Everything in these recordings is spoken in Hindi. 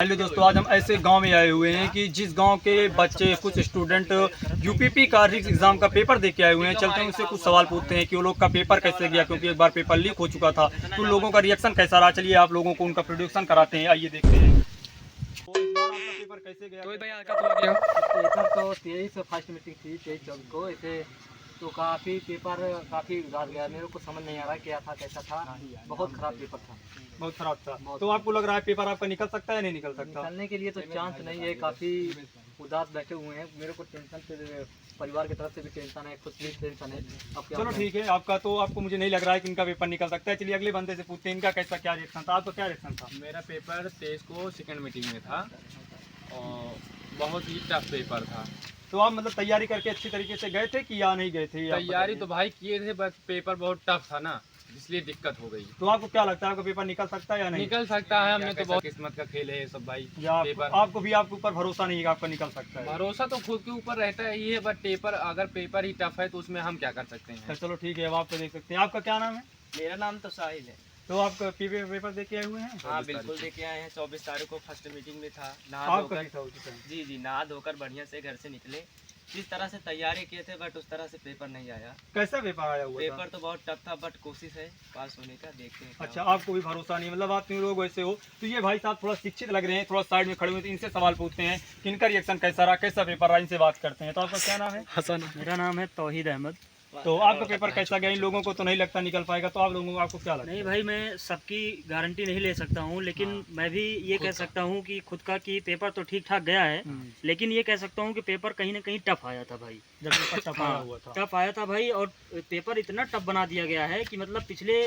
चलिए दोस्तों, आज हम ऐसे गांव में आए हुए हैं कि जिस गांव के बच्चे कुछ स्टूडेंट यूपीपी का एग्जाम का पेपर दे के आए हुए हैं। चलते हैं उनसे कुछ सवाल पूछते हैं कि वो लोग का पेपर कैसे गया, क्योंकि एक बार पेपर लीक हो चुका था। तो उन लोगों का रिएक्शन कैसा रहा, चलिए आप लोगों को उनका प्रोडक्शन कराते हैं, आइए देखते हैं। तो इस बार आपका पेपर कैसे गया? तो भाई आज का तो गया पेपर तो 23 फर्स्ट मीटिंग थी 23 को ऐसे तो काफ़ी रात गया, मेरे को समझ नहीं आ रहा क्या था कैसा था। बहुत ख़राब पेपर था, बहुत खराब था। तो आपको लग रहा है पेपर आपका निकल सकता है या नहीं निकल सकता? निकलने के लिए तो चांस नहीं है। काफ़ी उदास बैठे हुए हैं, मेरे को टेंशन से, परिवार की तरफ से भी टेंशन है, खुद भी टेंशन है। अब क्या चलो ठीक है, आपका तो आपको मुझे नहीं लग रहा है कि इनका पेपर निकल सकता है। चलिए अगले बंदे से पूछते हैं इनका कैसा क्या रिएक्शन था। आपका क्या रिएक्शन था? मेरा पेपर 23 को सेकंड मीटिंग में था और बहुत ही टफ पेपर था। तो आप मतलब तैयारी करके अच्छी तरीके से गए थे कि या नहीं गए थे? तैयारी तो भाई किए थे, बस पेपर बहुत टफ था ना, इसलिए दिक्कत हो गई। तो आपको क्या लगता है आपका पेपर निकल सकता है या नहीं? निकल सकता है, हमने तो बहुत किस्मत का खेल है ये सब भाई। या पेपर आपको भी आपके ऊपर भरोसा नहीं है कि आपका निकल सकता है? भरोसा तो खुद के ऊपर रहता है ही है, बट अगर पेपर ही टफ है तो उसमें हम क्या कर सकते हैं। चलो ठीक है, अब आप तो देख सकते हैं। आपका क्या नाम है? मेरा नाम तो साहिल है। तो आप पेपर दे के आए हुए हैं? हाँ बिल्कुल देके आए हैं। 24 तारीख को फर्स्ट मीटिंग में था। नहा आपका धोकर भी था उसी टाइम? जी नहा धोकर बढ़िया से घर से निकले। जिस तरह से तैयारी किए थे बट उस तरह से पेपर नहीं आया। कैसा पेपर आया हुआ था? पेपर तो बहुत टफ था बट कोशिश है पास होने का, देखते हैं। अच्छा, आपको भी भरोसा नहीं, मतलब आप तीन लोग ऐसे हो। तो ये भाई साहब थोड़ा शिक्षित लग रहे हैं, थोड़ा साइड में खड़े हुए, तो इनसे सवाल पूछते हैं कि इनका रिएक्शन कैसा रहा, कैसा पेपर रहा, इनसे बात करते हैं। तो आपका क्या नाम है? हसन। मेरा नाम है तौहीद अहमद। तो आपका पेपर कैसा गया? इन लोगों को तो नहीं लगता निकल पाएगा, तो आप लोगों को आपको क्या लगता है? नहीं भाई, मैं सबकी गारंटी नहीं ले सकता हूँ, लेकिन मैं भी ये कह सकता हूँ कि खुद का कि पेपर तो ठीक ठाक गया है, लेकिन ये कह सकता हूँ कि पेपर कहीं ना कहीं टफ आया था भाई। जब पेपर टफ आया हुआ था? टफ आया था भाई, और पेपर इतना टफ बना दिया गया है कि मतलब पिछले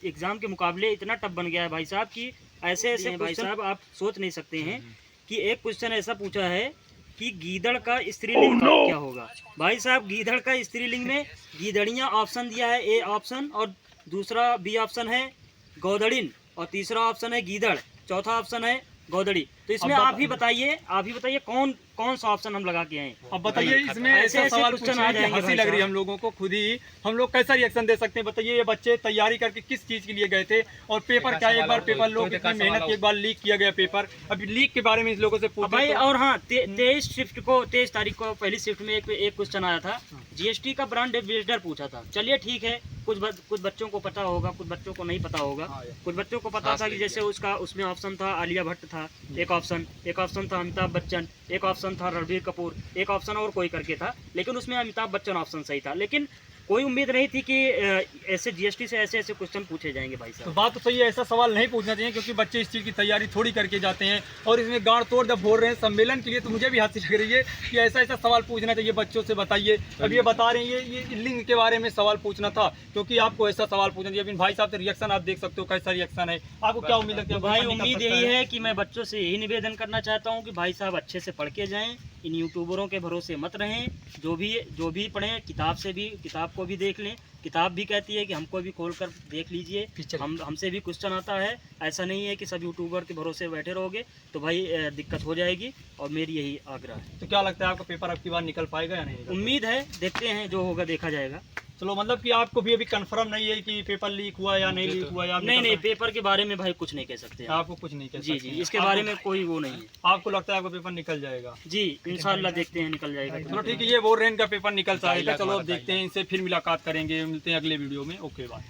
एग्जाम के मुकाबले इतना टफ बन गया है भाई साहब कि ऐसे भाई साहब आप सोच नहीं सकते हैं कि एक क्वेश्चन ऐसा पूछा है कि गीदड़ का स्त्रीलिंग क्या होगा। भाई साहब, गीदड़ का स्त्रीलिंग में गीदड़ियाँ ऑप्शन दिया है, ए ऑप्शन, और दूसरा बी ऑप्शन है गौदड़िन, और तीसरा ऑप्शन है गीदड़, चौथा ऑप्शन है गौदड़ी। तो इसमें आप ही बताइए कौन सा ऑप्शन हम लगा के आए। अब बताइए, इसमें ऐसे सवाल पूछे कि हंसी लग रही है हम लोगों को खुद ही। हम लोग कैसा रिएक्शन दे सकते हैं बताइए? ये बच्चे तैयारी करके किस चीज के लिए गए थे, और पेपर क्या एक बार पेपर लोग इतनी मेहनत एक बार लीक किया गया पेपर। अभी लीक के बारे में इस लोगों से पूछे भाई। और हाँ, 23 तारीख को पहली शिफ्ट में एक क्वेश्चन आया था, जीएसटी का ब्रांड एम्बेसडर पूछा था। चलिए ठीक है, कुछ बच्चों को पता होगा, कुछ बच्चों को नहीं पता होगा। कुछ बच्चों को पता था कि जैसे उसमें ऑप्शन था आलिया भट्ट था, एक ऑप्शन था अमिताभ बच्चन, एक ऑप्शन था रणबीर कपूर, एक ऑप्शन और कोई करके था, लेकिन उसमें अमिताभ बच्चन ऑप्शन सही था। लेकिन कोई उम्मीद नहीं थी कि ऐसे जीएसटी से ऐसे क्वेश्चन पूछे जाएंगे भाई साहब। तो बात तो सही है, ऐसा सवाल नहीं पूछना चाहिए, क्योंकि बच्चे इस चीज़ की तैयारी थोड़ी करके जाते हैं और इसमें गाड़ तोड़ जब बोल रहे हैं सम्मेलन के लिए, तो मुझे भी हंसी लग रही है कि ऐसा सवाल पूछना चाहिए बच्चों से। बताइए, अब ये बता रहे हैं ये लिंग के बारे में सवाल पूछना था, क्योंकि आपको ऐसा सवाल पूछना चाहिए। अभी भाई साहब से रिएक्शन आप देख सकते हो, कैसा रिएक्शन है, आपको क्या उम्मीद है? भाई उम्मीद यही है कि मैं बच्चों से यही निवेदन करना चाहता हूँ कि भाई साहब अच्छे से पढ़ के जाएं, इन यूट्यूबरों के भरोसे मत रहें। जो भी पढ़ें, किताब को भी देख लें। किताब भी कहती है कि हमको भी खोल कर देख लीजिए, हमसे भी क्वेश्चन आता है। ऐसा नहीं है कि सब यूट्यूबर के भरोसे बैठे रहोगे तो भाई दिक्कत हो जाएगी, और मेरी यही आग्रह है। तो क्या लगता है आपका पेपर अब की बार निकल पाएगा या नहीं? उम्मीद है, देखते हैं, जो होगा देखा जाएगा। चलो, मतलब कि आपको भी अभी कंफर्म नहीं है कि पेपर लीक हुआ या नहीं लीक हुआ? या नहीं, पेपर के बारे में भाई कुछ नहीं कह सकते। आपको कुछ नहीं कह सकते? जी, इसके बारे में कोई वो नहीं है। आपको लगता है आपका पेपर निकल जाएगा? जी इंशाल्लाह, देखते हैं निकल जाएगा। चलो ठीक है, ये बोल रहे हैं इनका पेपर निकल जाएगा। चलो अब देखते हैं, इनसे फिर मुलाकात करेंगे, मिलते हैं अगले वीडियो में। Okay bye.